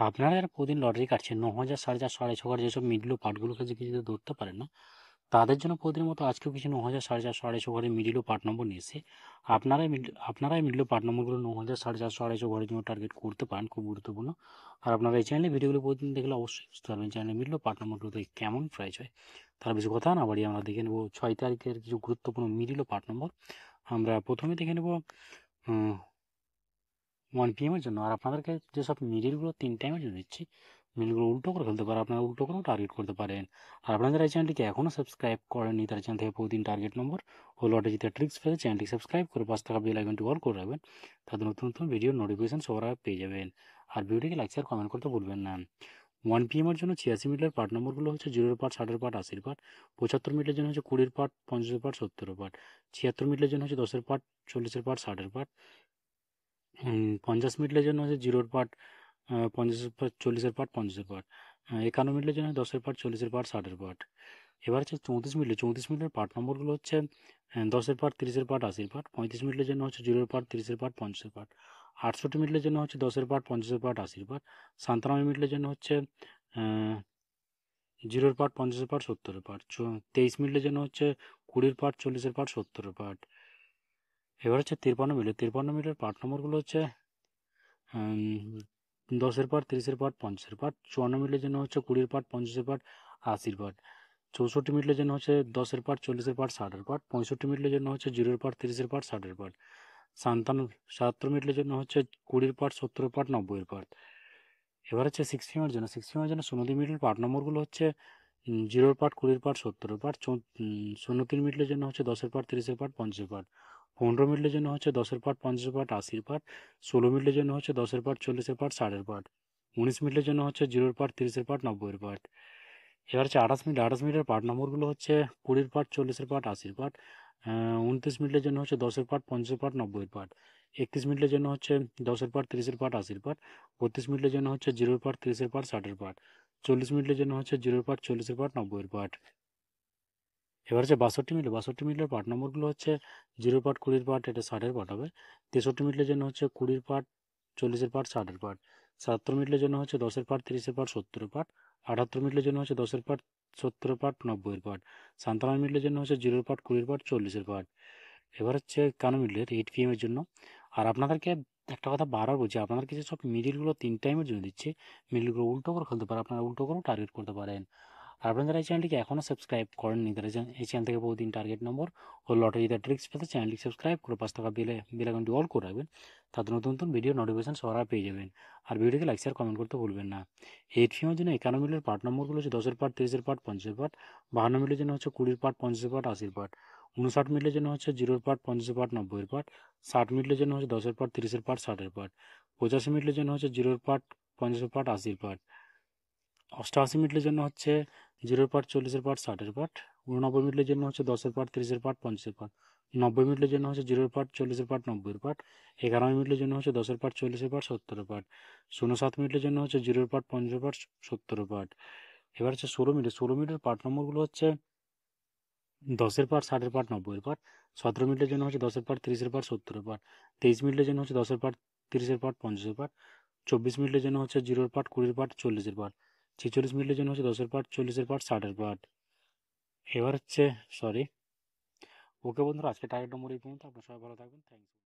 আপনারা যারা প্রতিদিন লটারি কাটছেন ৯,০০০, ৪,৫০০, ৬,৫০০ যেসব মিডল পার্টগুলোকে যে কিছু ধরতে পারেন না, তাদের জন্য প্রতিদিনের মতো আজকেও কিছু ৯,০০০, ৪,৫০০, ৬,৫০০ ঘরের মিডল ও পার্ট নম্বর নিয়ে এসেছি। আপনারাই মিডল ও পার্ট নম্বরগুলো ৯,০০০, ৪,৫০০, ৬,৫০০ ঘরের জন্য টার্গেট করতে পারেন, খুব গুরুত্বপূর্ণ। আর আপনারা এই চ্যানেলে ভিডিওগুলো প্রতিদিন দেখলে অবশ্যই বুঝতে পারবেন চ্যানেলে মিডল ও পার্ট নম্বরগুলোতে কেমন প্রাইস হয়। তার বেশি কথা না বাড়িয়ে আমরা দেখে নেব ৬ তারিখের কিছু গুরুত্বপূর্ণ মিডল ও পার্ট নম্বর। আমরা প্রথমে দেখে নেব 1 PM এর জন্য। আর আপনাদেরকে যেসব মিডিলগুলো 3 টাইমের জন্য দিচ্ছি, মিডিলগুলো উল্টো করে ফেলতে পারে, আপনারা উল্টো করেও টার্গেট করতে পারেন। আর আপনারা যারা এই চ্যানেলটিকে এখনও সাবস্ক্রাইব করেননি, তার চ্যানেল থেকে প্রতিদিন টার্গেট নম্বর ও লটারি জিতে ট্রিক্স পেতে চ্যানেলটি সাবস্ক্রাইব করে পাঁচ টাকা বেল আইকনটি অল করে রাখবেন, তাদের নতুন নতুন ভিডিও নোটিফিকেশন সবার আগে পেয়ে যাবেন। আর ভিডিওটিকে লাইক শেয়ার কমেন্ট করতে ভুলবেন না। 1 PM এর জন্য 86 মিনিটের পার্ট নম্বরগুলো হচ্ছে 0 পার্ট, 60 পার্ট, 80 পার্ট। 75 মিনিটের জন্য হচ্ছে 20 পার্ট, 50 পার্ট, 70 পার্ট। 76 মিনিটের জন্য হচ্ছে 10 পার্ট, 40 পার্ট, 60 পার্ট। 50 মিনিটের জন্য হচ্ছে 0 পার্ট, 50 পার্ট, 40 পার্ট, 50 পার্ট। 51 মিনিটের জন্য 10 পার্ট, 40 পার্ট, 60 পার্ট। এবার হচ্ছে 34 মিনিটের পার্ট নম্বরগুলো হচ্ছে 10 পার্ট, 30 পার্ট, 80 পার্ট। 35 মিনিটের জন্য হচ্ছে 0 পার্ট, 30 পার্ট, 50 পার্ট। 68 মিনিটের জন্য হচ্ছে 10 পার্ট, 50 পার্ট, 80 পার্ট। 97 মিনিটের জন্য হচ্ছে 0 পার্ট, 50 পার্ট, 70 পার্ট। 23 মিনিটের জন্য হচ্ছে 20 পার্ট, 40 পার্ট, 70 পার্ট। এবার হচ্ছে 53 মিনিটের পার্ট নম্বরগুলো হচ্ছে 10 পার্ট, 30 পার্ট, 50 পার্ট। 54 মিনিটের জন্য হচ্ছে 20 পার্ট, 50 পার্ট, 80 পার্ট। 64 মিনিটের জন্য হচ্ছে 10 পার্ট, 40 পার্ট, 60 পার্ট। 65 মিনিটের জন্য হচ্ছে 0 পার্ট, 30 পার্ট, 60 পার্ট। 77 মিনিটের জন্য হচ্ছে 20 পার্ট, 70 পার্ট, 90 পার্ট। এবার হচ্ছে 6 PM এর জন্য 0 মিনিটের পার্ট নম্বরগুলো হচ্ছে 0 পার্ট, 20 পার্ট, 70 পার্ট। 53 মিনিটের জন্য হচ্ছে 10 পার্ট, 30 পার্ট, 50 পার্ট। 15 মিনিটের জন্য হচ্ছে 10 পার্ট, 50 পার্ট, 80 পার্ট। 16 মিনিটের জন্য হচ্ছে 10 পার্ট, 40 পার্ট, 60 পার্ট। 19 মিনিটের জন্য হচ্ছে 0 পার্ট, 30 পার্ট, 90 পার্ট। এবার হচ্ছে 28 মিনিটের পার্ট নম্বরগুলো হচ্ছে 20 পার্ট, 40 পার্ট, 80 পার্ট। 29 মিনিটের জন্য হচ্ছে 10 পার্ট, 50 পার্ট, 90 পার্ট। 31 মিনিটের জন্য হচ্ছে 10 পার্ট, 30 পার্ট, 80 পার্ট। 32 মিনিটের জন্য হচ্ছে 0 পার্ট, 30 পার্ট, 60 পার্ট। 40 মিনিটের জন্য হচ্ছে 0 পার্ট, 40 পার্ট, 90 পার্ট। এবার হচ্ছে 62 মিনিটের পার্ট নম্বরগুলো হচ্ছে 0 পার্ট, 20 পার্ট, এটা 60 পার্ট হবে। 63 মিনিটের জন্য হচ্ছে 20 পার্ট, 40 পার্ট, 60 পার্ট। 77 মিনিটের জন্য হচ্ছে 10 পার্ট, 30 পার্ট, 70 পার্ট। 78 মিনিটের জন্য হচ্ছে 10 পার্ট, 70 পার্ট, 90 পার্ট। 57 মিনিটের জন্য হচ্ছে 0 পার্ট, 20 পার্ট, 40 পার্ট। এবার হচ্ছে 51 মিনিটের 8 PM এর জন্য। আর আপনাদেরকে একটা কথা বারবার বলছি, আপনাদেরকে যে সব মিডিলগুলো 3 টাইমের জন্য দিচ্ছি, মিডিলগুলো উল্টো করে ফেলতে পারে, আপনারা উল্টো করেও টার্গেট করতে পারেন। আর আপনারা যারা এই চ্যানেলটিকে এখনও সাবস্ক্রাইব করেননি, তারা এই চ্যানেল থেকে প্রতিদিন টার্গেট নম্বর ও লটারি জিতার ট্রিক্স পেতে চ্যানেলটি সাবস্ক্রাইব করে পাঁচ টাকা বেল আইকনটি অল করে রাখবেন, তাদের নতুন নতুন ভিডিও নোটিফিকেশন সবার আগে পেয়ে যাবেন। আর ভিডিওকে লাইক শেয়ার কমেন্ট করতে ভুলবেন না। 8 PM এর জন্য 51 মিনিটের পার্ট নম্বরগুলো হচ্ছে 10 পার্ট, 30 পার্ট, 50 পার্ট। 52 মিনিটের জন্য হচ্ছে 20 পার্ট, 50 পার্ট, 80 পার্ট। 59 মিনিটের জন্য হচ্ছে 0 পার্ট, 50 পার্ট, 90 পার্ট। 60 মিনিটের জন্য হচ্ছে 10 পার্ট, 30 পার্ট, 60 পার্ট। 85 মিনিটের জন্য হচ্ছে 0 পার্ট, 50 পার্ট, 80 পার্ট। 88 মিনিটের জন্য হচ্ছে 0 পার্ট, 40 পার্ট, 60 পার্ট। 89 মিনিটের জন্য হচ্ছে 10 পার্ট, 30 পার্ট, 50 পার্ট। 90 মিনিটের জন্য হচ্ছে 0 পার্ট, 40 পার্ট, 90 পার্ট। 91 মিনিটের জন্য হচ্ছে 10 পার্ট, 40 পার্ট, 70 পার্ট। 07 মিনিটের জন্য হচ্ছে 0 পার্ট, 50 পার্ট, 70 পার্ট। এবার হচ্ছে 16 মিনিটের পার্ট নম্বরগুলো হচ্ছে 10 পার্ট, 60 পার্ট, 90 পার্ট। 17 মিনিটের জন্য হচ্ছে 10 পার্ট, 30 পার্ট, 70 পার্ট। 23 মিনিটের জন্য হচ্ছে 10 পার্ট, 30 পার্ট, 50 পার্ট। 24 মিনিটের জন্য হচ্ছে 0 পার্ট, 20 পার্ট, 40 পার্ট। 46 মিনিটের জন্য হচ্ছে 10 পার্ট, 40 পার্ট, 60 পার্ট। এবার হচ্ছে সরি, ওকে বন্ধুরা, আজকে টার্গেট নম্বর এই পর্যন্ত। আপনার সবাই ভালো থাকবেন, থ্যাংক ইউ।